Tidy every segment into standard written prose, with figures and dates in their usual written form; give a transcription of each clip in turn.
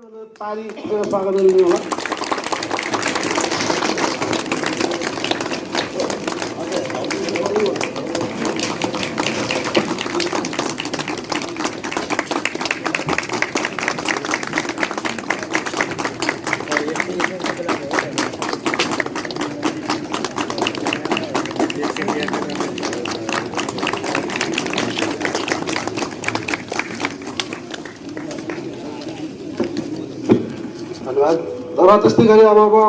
ताली स्वागत गरिदिनु होला। धन्यवाद। र त्यस्तै गरी अबको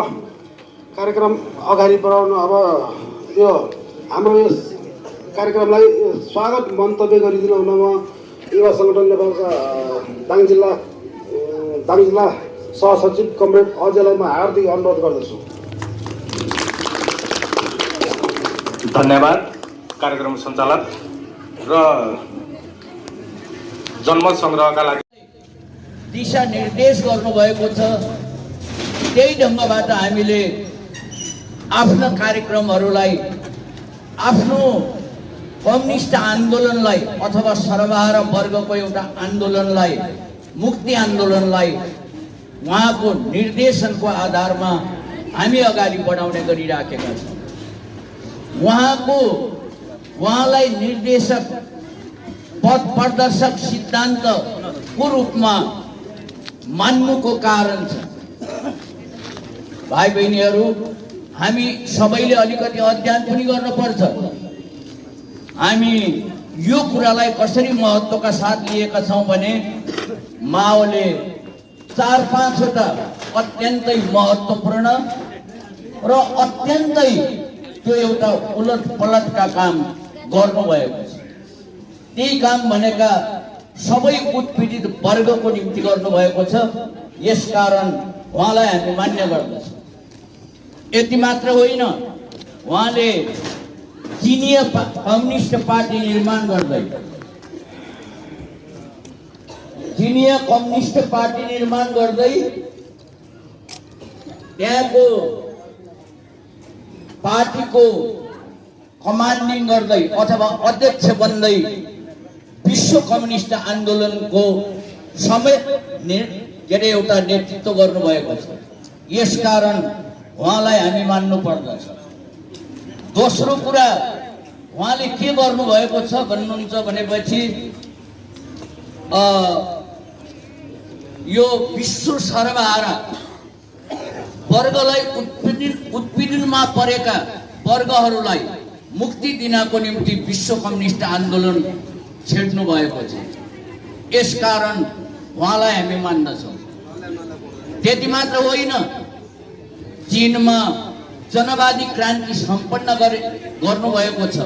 कार्यक्रम अगाडि बढाउनु अब यो हाम्रो यस कार्यक्रमलाई स्वागत मन्तव्य गरिदिनु हुन म युवा सङ्गठन नेपालका दाङ जिल्ला सहसचिव कमरेड अजयलाई म हार्दिक अनुरोध गर्दछु। धन्यवाद कार्यक्रम सञ्चालक र जनमत सङ्ग्रहका लागि दिशा निर्देश गर्नुभएको छ। त्यही ढङ्गबाट हामीले आफ्नो कार्यक्रमहरूलाई आफ्नो कम्युनिस्ट आन्दोलनलाई अथवा सर्वहारा वर्गको एउटा आन्दोलनलाई मुक्ति आन्दोलनलाई उहाँको निर्देशनको आधारमा हामी अगाडि बढाउने गरिराखेका छौँ। उहाँलाई निर्देशक पथ प्रदर्शक सिद्धान्तको रूपमा मान्नुको कारण छ। भाइ बहिनीहरू, हामी सबैले अलिकति अध्ययन पनि गर्नुपर्छ। हामी यो कुरालाई कसरी महत्त्वका साथ लिएका छौँ भने माओले 4-5 वटा अत्यन्तै महत्त्वपूर्ण र अत्यन्तै त्यो एउटा उलट पलटका काम गर्नुभएको छ। ती काम भनेका सबै उत्पीडित वर्गको निम्ति गर्नुभएको छ। यसकारण उहाँलाई हामी मान्य गर्दछौँ। यति मात्र होइन, उहाँले चिनिया कम्युनिस्ट पार्टी निर्माण गर्दै त्यहाँको पार्टीको कमान्डिङ गर्दै अथवा अध्यक्ष बन्दै विश्व कम्युनिस्ट आन्दोलनको समेत एउटा नेतृत्व गर्नुभएको छ। यसकारण उहाँलाई हामी मान्नु पर्दछ। दोस्रो कुरा, उहाँले के गर्नुभएको छ भन्नुहुन्छ भनेपछि यो विश्व सर्वहारा वर्गलाई उत्पीडनमा परेका वर्गहरूलाई मुक्ति दिनको निम्ति विश्व कम्युनिस्ट आन्दोलन छेड्नु भएको छ। यसकारण उहाँलाई हामी मान्दछौँ। त्यति मात्र होइन, चीनमा जनवादी क्रान्ति सम्पन्न गर्नुभएको छ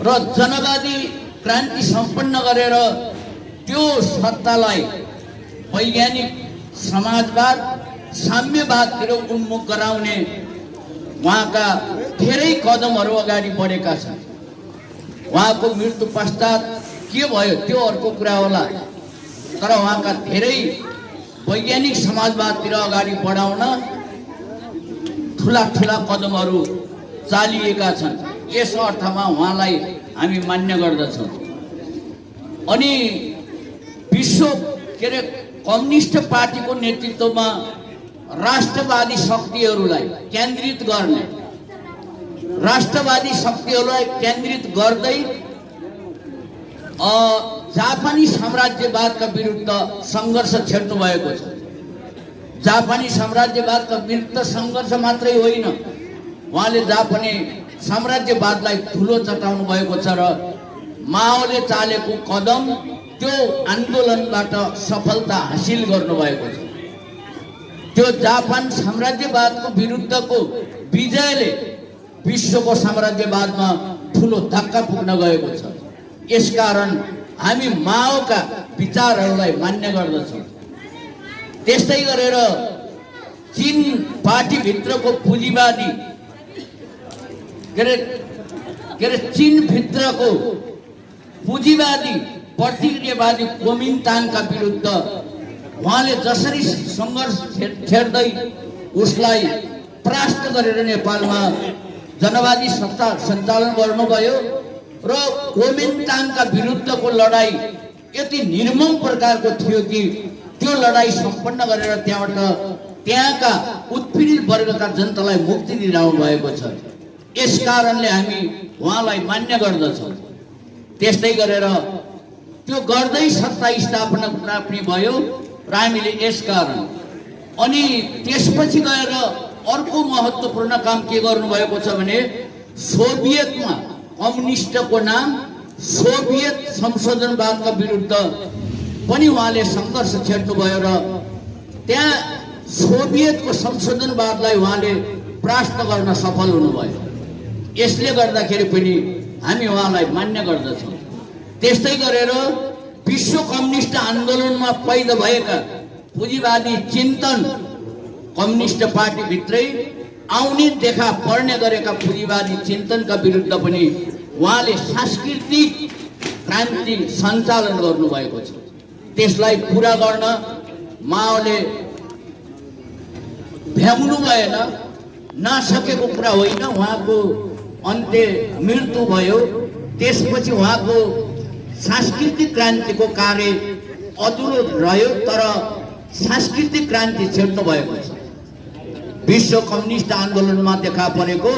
र जनवादी क्रान्ति सम्पन्न गरेर त्यो सत्तालाई वैज्ञानिक समाजवाद साम्यवादतिर उन्मुख गराउने उहाँका धेरै कदमहरू अगाडि बढेका छन्। उहाँको मृत्यु पश्चात के भयो त्यो अर्को कुरा होला, तर उहाँका धेरै वैज्ञानिक समाजवादतिर अगाडि बढाउन ठुला कदमहरू चालिएका छन्। यस अर्थमा उहाँलाई हामी मान्य गर्दछौँ। अनि विश्व कम्युनिस्ट पार्टीको नेतृत्वमा राष्ट्रवादी शक्तिहरूलाई केन्द्रित गर्दै जापानी साम्राज्यवादका विरुद्ध सङ्घर्ष छेड्नु भएको छ। जापानी साम्राज्यवादका विरुद्ध सङ्घर्ष मात्रै होइन, उहाँले जापानी साम्राज्यवादलाई धुलो चटाउनु भएको छ र माओले चालेको कदम त्यो आन्दोलनबाट सफलता हासिल गर्नुभएको छ। त्यो जापान साम्राज्यवादको विरुद्धको विजयले विश्वको साम्राज्यवादमा ठुलो धक्का पुग्न गएको छ। यसकारण हामी माओका विचारहरूलाई मान्य गर्दछौँ। त्यस्तै गरेर चीन पार्टीभित्रको पुँजीवादी चीनभित्रको पुँजीवादी प्रतिक्रियावादी कुमिन्ताङका विरुद्ध उहाँले जसरी सङ्घर्ष छेड्दै उसलाई परास्त गरेर नेपालमा जनवादी सत्ता सञ्चालन गर्नुभयो र कुमिन्ताङका विरुद्धको लडाई यति निर्मम प्रकारको थियो कि त्यो लडाई सम्पन्न गरेर त्यहाँका उत्पीडित वर्गका जनतालाई मुक्ति दिलाउनु भएको छ। यस कारणले हामी उहाँलाई मान्य गर्दछौँ। त्यस्तै गरेर त्यो गर्दै सत्ता स्थापना प्राप्ति भयो र हामीले यस कारण अनि त्यसपछि गएर अर्को महत्त्वपूर्ण काम के गर्नुभएको छ भने सोभियतमा कम्युनिस्टको नाम सोभियत संशोधनवादका विरुद्ध पनि उहाँले सङ्घर्ष छेड्नुभयो र त्यहाँ सोभियतको संशोधनवादलाई उहाँले परास्त गर्न सफल हुनुभयो। यसले गर्दाखेरि पनि हामी उहाँलाई मान्य गर्दछौँ। त्यस्तै गरेर विश्व कम्युनिस्ट आन्दोलनमा पैदा भएका पुँजीवादी चिन्तन कम्युनिस्ट पार्टीभित्रै आउने देखा पर्ने गरेका पुँजीवादी चिन्तनका विरुद्ध पनि उहाँले सांस्कृतिक क्रान्ति सञ्चालन गर्नुभएको छ। त्यसलाई पुरा गर्न माओले भ्याउनु भएन, नसकेको कुरा होइन। उहाँको अन्त्य मृत्यु भयो। त्यसपछि उहाँको सांस्कृतिक क्रान्तिको कार्य अधुरो रह्यो, तर सांस्कृतिक क्रान्ति छेड्नु भएको छ। विश्व कम्युनिस्ट आन्दोलनमा देखा परेको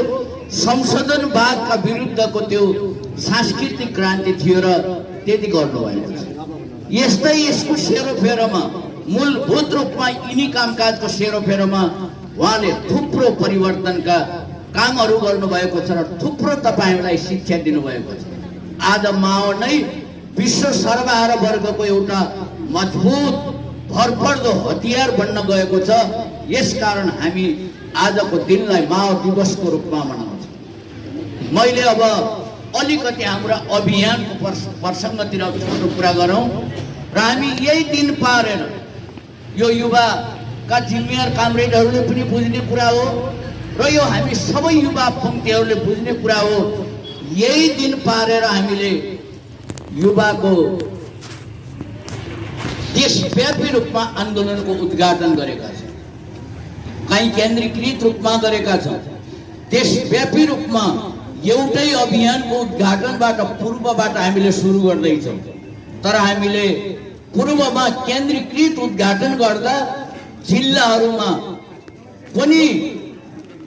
संशोधनवादका विरुद्धको त्यो सांस्कृतिक क्रान्ति थियो र त्यति गर्नुभएको छ। यस्तै यसको सेरोफेरोमा मूलभूत रूपमा यिनी कामकाजको सेरोफेरोमा उहाँले थुप्रो परिवर्तनका कामहरू गर्नुभएको छ र थुप्रो तपाईँहरूलाई शिक्षा दिनुभएको छ। आज माओ नै विश्व सर्वहारा वर्गको एउटा मजबुत भरपर्दो हतियार बन्न गएको छ। यसकारण हामी आजको दिनलाई माओ दिवसको रूपमा मनाउँछौँ। मैले अब अलिकति हाम्रा अभियानको प्रसङ्गतिर छोटो कुरा गरौँ र हामी यही दिन पारेर यो युवाका जिम्मेवार कामरेडहरूले पनि बुझ्ने कुरा हो र यो हामी सबै युवा पङ्क्तिहरूले बुझ्ने कुरा हो। यही दिन पारेर हामीले युवाको देशव्यापी रूपमा आन्दोलनको उद्घाटन गरेका छौँ। कहीँ केन्द्रीकृत रूपमा गरेका छौँ। देशव्यापी रूपमा एउटै अभियानको उद्घाटनबाट पूर्वबाट हामीले सुरु गर्दैछौँ, तर हामीले पूर्वमा केन्द्रीकृत उद्घाटन गर्दा जिल्लाहरूमा पनि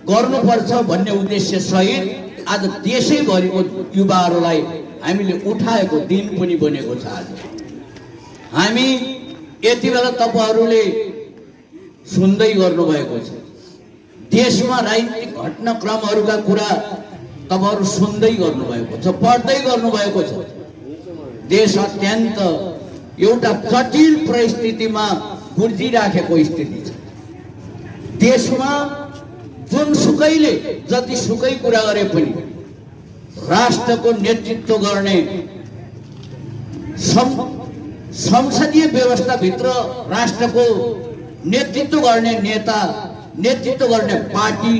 गर्नुपर्छ भन्ने उद्देश्य सहित आज देशैभरिको युवाहरूलाई हामीले उठाएको दिन पनि बनेको छ। आज हामी यति बेला तपाईँहरूले सुन्दै गर्नुभएको छ। देशमा राजनीतिक घटनाक्रमहरूका कुरा तपाईँहरू सुन्दै गर्नुभएको छ, पढ्दै गर्नुभएको छ। देश अत्यन्त एउटा जटिल परिस्थितिमा गुर्जिराखेको स्थिति छ। देशमा जुनसुकैले जतिसुकै कुरा गरे पनि राष्ट्रको नेतृत्व गर्ने संसदीय व्यवस्थाभित्र राष्ट्रको नेतृत्व गर्ने नेता, नेतृत्व गर्ने पार्टी,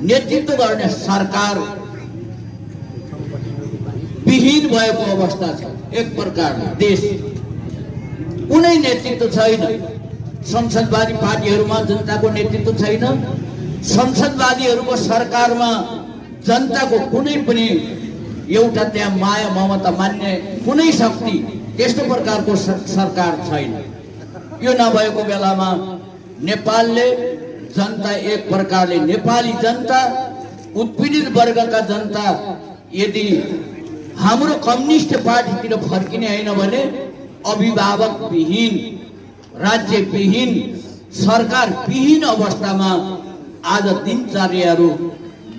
नेतृत्व गर्ने सरकार विहीन भएको अवस्था छ। एक प्रकारले देश कुनै नेतृत्व छैन। संसदवादी पार्टीहरूमा जनताको नेतृत्व छैन। संसदवादीहरूको सरकारमा जनताको कुनै पनि एउटा त्यहाँ माया ममता मान्ने कुनै शक्ति, त्यस्तो प्रकारको सरकार छैन। यो नभएको बेलामा नेपालले जनता, एक प्रकारले नेपाली जनता, उत्पीडित वर्गका जनता यदि हाम्रो कम्युनिस्ट पार्टीतिर फर्किने होइन भने अभिभावक विहीन, राज्य विहीन, सरकार विहीन अवस्थामा आज दिनचर्याहरू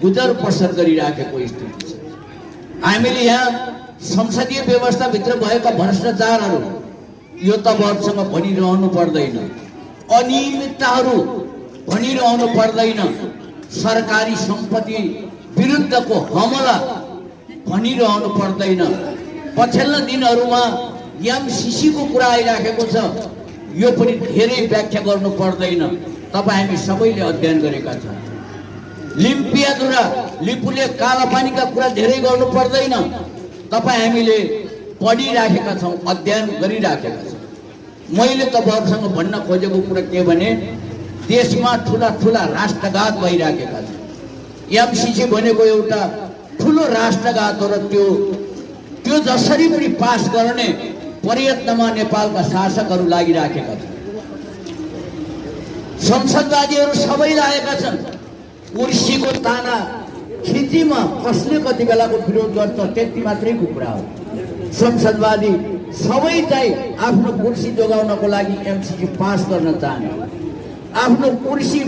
गुजर बसर गरिराखेको स्थिति छ। हामीले यहाँ संसदीय व्यवस्थाभित्र भएका भ्रष्टाचारहरू यो तपाईँहरूसँग भनिरहनु पर्दैन, अनियमितताहरू भनिरहनु पर्दैन, सरकारी सम्पत्ति विरुद्धको हमला भनिरहनु पर्दैन। पछिल्ला दिनहरूमा एमसीसीको कुरा आइराखेको छ, यो पनि धेरै व्याख्या गर्नु पर्दैन। तपाईँ हामी सबैले अध्ययन गरेका छौँ। लिम्पियाद्वारा लिपुले कालापानीका कुरा धेरै गर्नु पर्दैन। तपाईँ हामीले पढिराखेका छौँ, अध्ययन गरिराखेका छौँ। मैले तपाईँहरूसँग भन्न खोजेको कुरा के भने देशमा ठुला ठुला राष्ट्रघात भइराखेका छन्। एमसीसी भनेको एउटा ठुलो राष्ट्रघात हो र त्यो जसरी पनि पास गर्ने प्रयत्नमा नेपालका शासकहरू लागिराखेका छन्। संसदवादीहरू सबैलाई आएका छन्। कुर्सीको ताना खिचीमा कसले कति बेलाको विरोध गर्छ त्यति मात्रैको कुरा हो। संसदवादी सबै चाहिँ आफ्नो कुर्सी जोगाउनको लागि एमसीसी पास गर्न चाहने, आफ्नो कुर्सी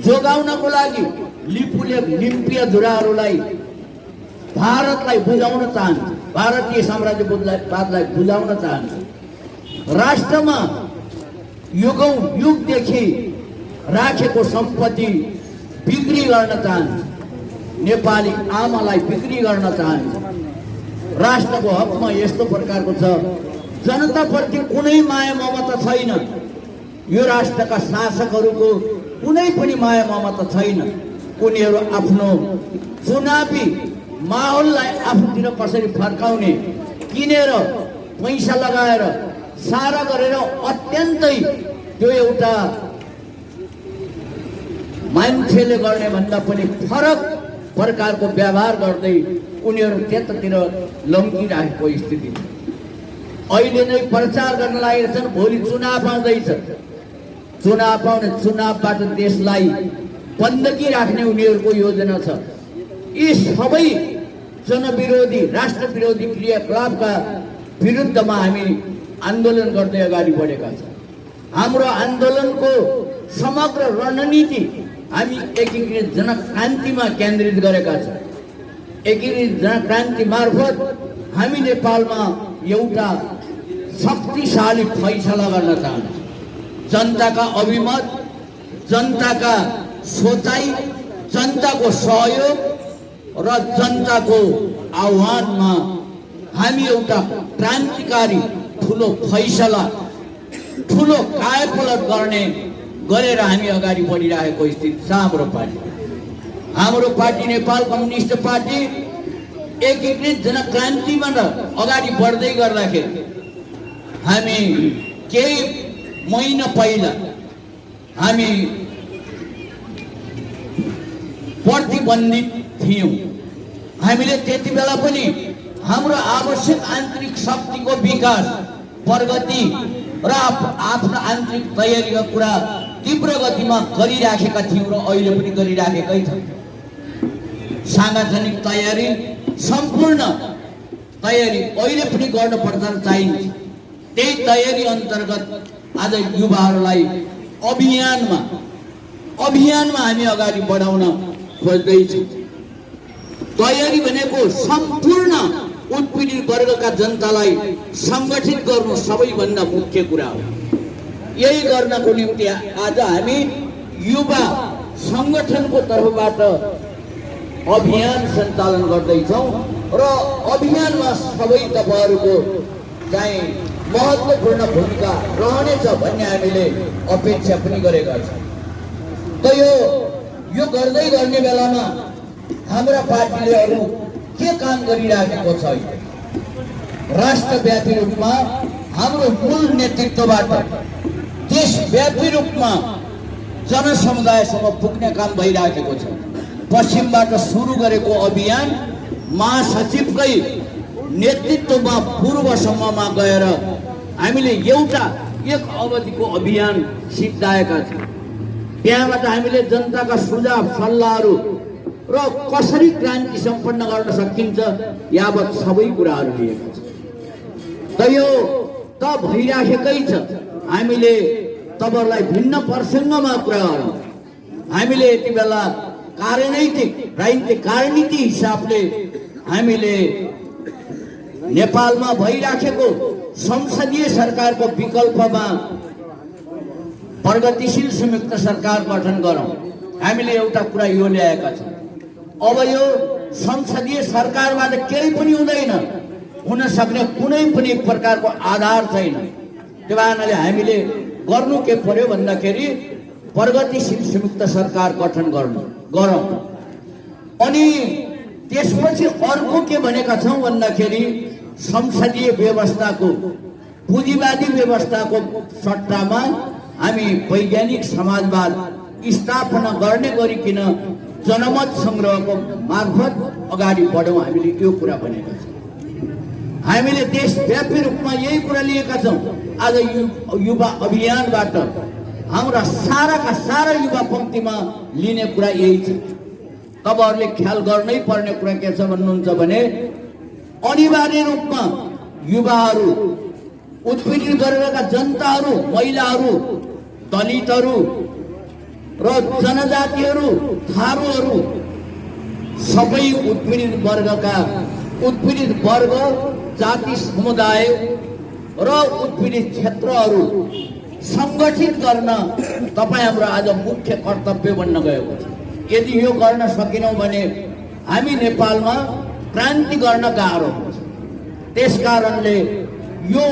जोगाउनको लागि लिपुले लिम्पिया धुराहरूलाई भारतलाई बुझाउन चाहन्छ, भारतीय साम्राज्यवादलाई बुझाउन चाहन्छ। राष्ट्रमा युगौं युगदेखि राखेको सम्पत्ति बिक्री गर्न चाहन्छ, नेपाली आमालाई बिक्री गर्न चाहन्छ। राष्ट्रको हकमा यस्तो प्रकारको छ, जनताप्रति कुनै माया ममता छैन। यो राष्ट्रका शासकहरूको कुनै पनि माया ममता छैन। उनीहरू आफ्नो चुनावी माहौललाई आफूतिर कसरी फर्काउने, किनेर पैसा लगाएर सारा गरेर अत्यन्तै त्यो एउटा मान्छेले गर्ने भन्दा पनि फरक प्रकारको व्यवहार गर्दै उनीहरू त्यतातिर लम्किरहेको स्थिति छ। अहिले नै प्रचार गर्न लागेका छन्, भोलि चुनाव आउँदैछ, चुनाव आउने चुनावबाट देशलाई बन्दकी राख्ने उनीहरूको योजना छ। यी सबै जनविरोधी राष्ट्र विरोधी क्रियाकलापका विरुद्धमा हामी आन्दोलन गर्दै अगाडि बढेका छौँ। हाम्रो आन्दोलनको समग्र रणनीति हामी एकीकृत जनक्रान्तिमा केन्द्रित गरेका छौँ। एकीकृत जनक्रान्ति मार्फत हामी नेपालमा एउटा शक्तिशाली फैसला गर्न चाहन्छौँ। जनताका अभिमत, जनताका सोचाइ, जनताको सहयोग र जनताको आह्वानमा हामी एउटा क्रान्तिकारी ठुलो फैसला, ठुलो कायापलट गरेर हामी अगाडि बढिरहेको स्थिति छ। हाम्रो पार्टी नेपाल कम्युनिस्ट पार्टी एकीकृत जनक्रान्तिमा अगाडि बढ्दै गर्दाखेरि हामी केही महिना पहिला हामी प्रतिबन्धित थियौँ। हामीले त्यति बेला पनि हाम्रो आवश्यक आन्तरिक शक्तिको विकास, प्रगति र आफ्नो आन्तरिक तयारीका कुरा तीव्र गतिमा गरिराखेका थियौँ र अहिले पनि गरिराखेकै छौँ। सांगठनिक तयारी, सम्पूर्ण तयारी अहिले पनि गर्नुपर्छ चाहिन्छ। त्यही तयारी अन्तर्गत आज युवाहरूलाई अभियानमा हामी अगाडि बढाउन खोज्दैछौँ। तयारी भनेको सम्पूर्ण उत्पीडित वर्गका जनतालाई सङ्गठित गर्नु सबैभन्दा मुख्य कुरा हो। यही गर्नको निम्ति आज हामी युवा सङ्गठनको तर्फबाट अभियान सञ्चालन गर्दैछौँ र अभियानमा सबै तपाईँहरूको चाहिँ महत्त्वपूर्ण भूमिका रहनेछ भन्ने हामीले अपेक्षा पनि गरेका छौँ। त यो गर्दै गर्ने बेलामा हाम्रा पार्टीले अरू के काम गरिराखेको छ? राष्ट्रव्यापी रूपमा हाम्रो मूल नेतृत्वबाट देशव्यापी रूपमा जनसमुदायसम्म पुग्ने काम भइराखेको छ। पश्चिमबाट सुरु गरेको अभियान महासचिवकै नेतृत्वमा पूर्वसम्ममा गएर हामीले एक अवधिको अभियान सिद्धाएका छौँ। त्यहाँबाट हामीले जनताका सुझाव सल्लाहहरू र कसरी क्रान्ति सम्पन्न गर्न सकिन्छ यावत सबै कुराहरू लिएका छौँ। यो त भइराखेकै छ। हामीले तपाईँहरूलाई भिन्न प्रसङ्गमा कुरा गरौँ। हामीले यति बेला राजनीतिक हिसाबले हामीले नेपालमा भइराखेको संसदीय सरकारको विकल्पमा प्रगतिशील संयुक्त सरकार गठन गरौँ। हामीले एउटा कुरा यो ल्याएका छौँ, अब यो संसदीय सरकारबाट केही पनि हुन सक्ने कुनै पनि प्रकारको आधार छैन। त्यो कारणले हामीले गर्नु के पर्यो भन्दाखेरि प्रगतिशील संयुक्त सरकार गठन गरौँ। अनि त्यसपछि अर्को के भनेका छौँ भन्दाखेरि संसदीय व्यवस्थाको, पुँजीवादी व्यवस्थाको सट्टामा हामी वैज्ञानिक समाजवाद स्थापना गर्ने गरिकन जनमत सङ्ग्रहको मार्फत अगाडि बढौँ। हामीले यो कुरा भनेका छौँ। हामीले देशव्यापी रूपमा यही कुरा लिएका छौँ। आज युवा अभियानबाट हाम्रा साराका सारा युवा पङ्क्तिमा लिने कुरा यही छ। तपाईहरुले ख्याल गर्नै पर्ने कुरा के छ भन्नुहुन्छ भने अनिवार्य रूपमा युवाहरू, उत्पीडित वर्गका जनताहरू, महिलाहरू, दलितहरू र जनजातिहरू, थारूहरू सबै उत्पीडित वर्ग, जाति समुदाय र उत्पीडित क्षेत्रहरू संगठित गर्न तपाईँ हाम्रो आज मुख्य कर्तव्य बन्न गएको छ। यदि यो गर्न सकेनौँ भने हामी नेपालमा क्रान्ति गर्न गाह्रो हुन्छ। त्यसकारणले यो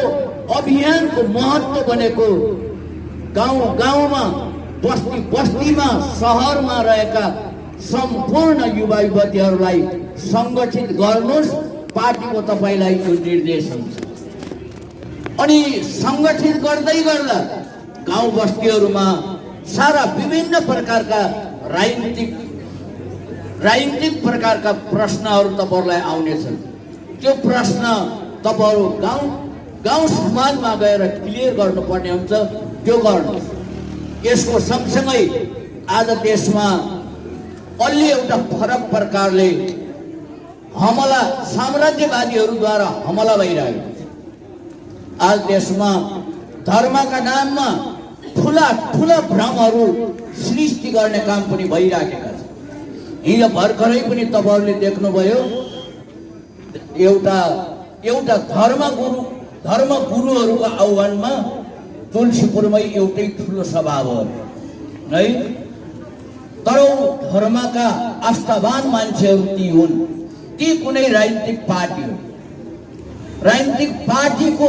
अभियानको महत्त्व बनेको गाउँ गाउँमा, बस्ती बस्तीमा, सहरमा रहेका सम्पूर्ण युवा युवतीहरूलाई संगठित गर्नुहोस्। पार्टीको तपाईलाई यो निर्देशन छ। अनि संगठित गर्दै गर्दा गाउँ बस्तीहरूमा सारा विभिन्न प्रकारका राजनीतिक प्रकारका प्रश्नहरू तपाईहरूलाई आउनेछन्। त्यो प्रश्न तपाईहरू गाउँ समाजमा गएर क्लियर गर्नुपर्ने हुन्छ। त्यो गर्नुहोस्। यसको सँगसँगै आज देशमा अलि एउटा फरक प्रकारले हमला, साम्राज्यवादीहरूद्वारा हमला भइरहेको छ। आज देशमा धर्मका नाममा ठुला भ्रमहरू सृष्टि गर्ने काम पनि भइराखेका छन्। हिजो भर्खरै पनि तपाईहरूले देख्नुभयो, एउटा धर्मगुरुहरूको आह्वानमा तुलसीपुरमै एउटै ठुलो सभा भयो है। तर धर्मका आस्थावान मान्छेहरू ती हुन्, ती कुनै राजनीतिक पार्टी हो, राजनीतिक पार्टीको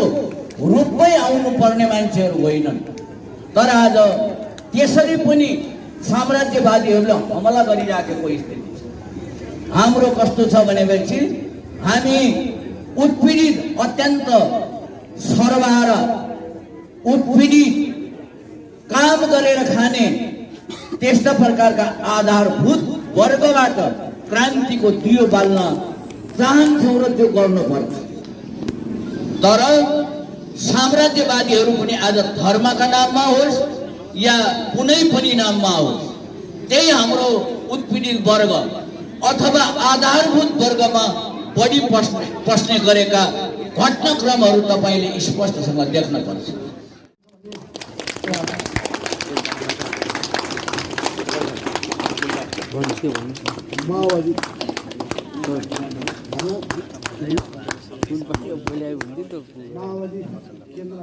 रूपमै आउनुपर्ने मान्छेहरू होइनन्। तर आज त्यसरी पनि साम्राज्यवादीहरूले हमला गरिराखेको स्थिति छ। हाम्रो कस्तो छ भनेपछि हामी उत्पीडित, अत्यन्त सर्वहारा, उत्पीडित, काम गरेर खाने त्यस्ता प्रकारका आधारभूत वर्गबाट क्रान्तिको दियो बाल्न चाहन्छौँ र त्यो गर्नुपर्छ। तर साम्राज्यवादीहरू पनि आज धर्मका नाममा होस् या कुनै पनि नाममा होस्, त्यही हाम्रो उत्पीडित वर्ग अथवा आधारभूत वर्गमा बढी पस्ने गरेका घटनाक्रमहरू तपाईले स्पष्टसँग देख्न पर्छ। माओवादी केन्द्र